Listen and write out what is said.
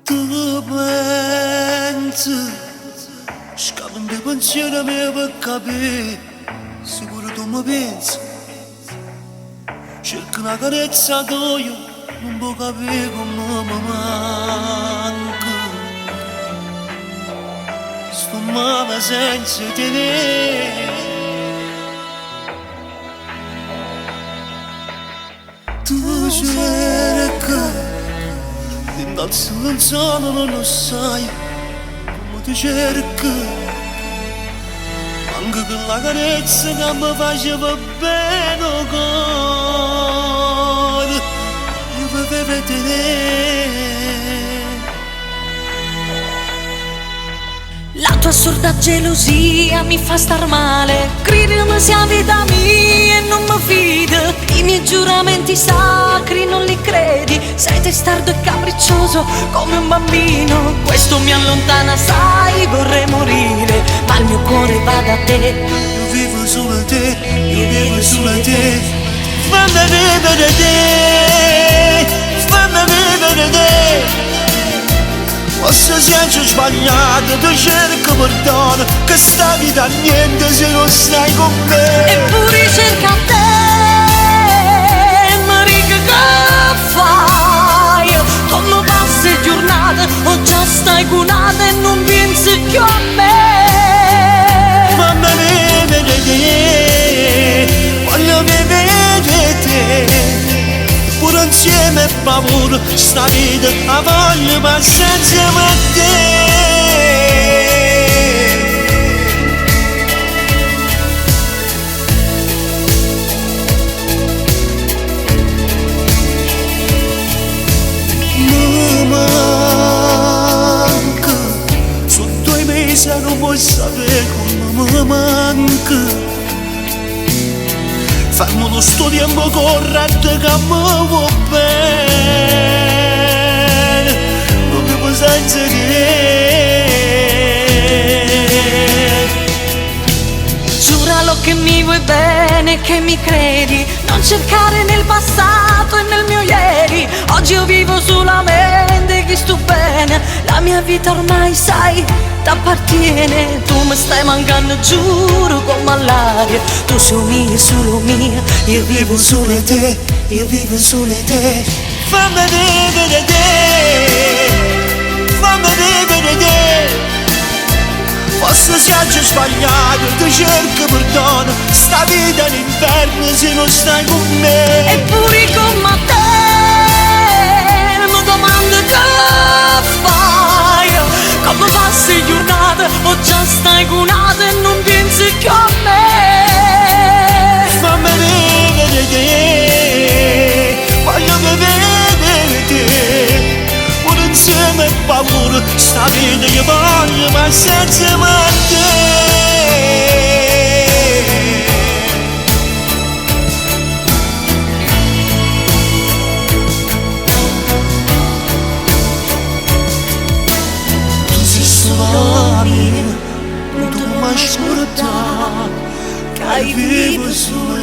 Tu pensi, scappi il pensiero mio per capire, sicuro tu mi pensi. Cerco una carezza tua, non può capire come mi manca. Sto male senza te. Tu cerchi dal silenzio non lo sai come ti cerchi, anche quella carezza che mi faceva bene il cuore, io volevo vedere. La tua assurda gelosia mi fa star male, credimi sia vita mia e non mi fido. I miei giuramenti sacri non li credi, sei testardo e capriccioso come un bambino. Questo mi allontana, sai, vorrei morire, ma il mio cuore va da te. Io vivo solo a te, io vivo solo a te. Fammi vivere te, fammi vivere te. Forse siamo sbagliati, ti cerco perdono, che sta vita niente se non stai con me. Eppure cerca te, Marica, che fai? Come passi giornate, o già stai curata e non pensi più a me. Fammi vivere te, voglio vivere te. Pure insieme e paura, sta vita la voglio ma senza te. Mi manca, sono 2 mesi e non puoi sapere come mi manca. Fermo lo sto tempo corretto che mi vuoi bene, non vivo senza te. Giuralo che mi vuoi bene, che mi credi, non cercare nel passato e nel mio ieri. Oggi io vivo solamente che sto bene, la mia vita ormai sai t'appartiene. Tu mi stai mancando, giuro, come all'aria. Tu sei mia, solo mia, io vivo solo a te, io vivo solo a te. Fammi vivere te, fammi vivere te. Forse siamo sbagliati, ti cerco perdono, sta vita è l'inferno se non stai con me. Eppure come te, mi domando che fai? Come passi giornate, o già stai curata e non pensi più a me. Fammi vivere te, voglio vivere te. Pure insieme e paura, sta vita che voglio ma senza te. Tu sei solo mia, non ti mai scordare che vivo solo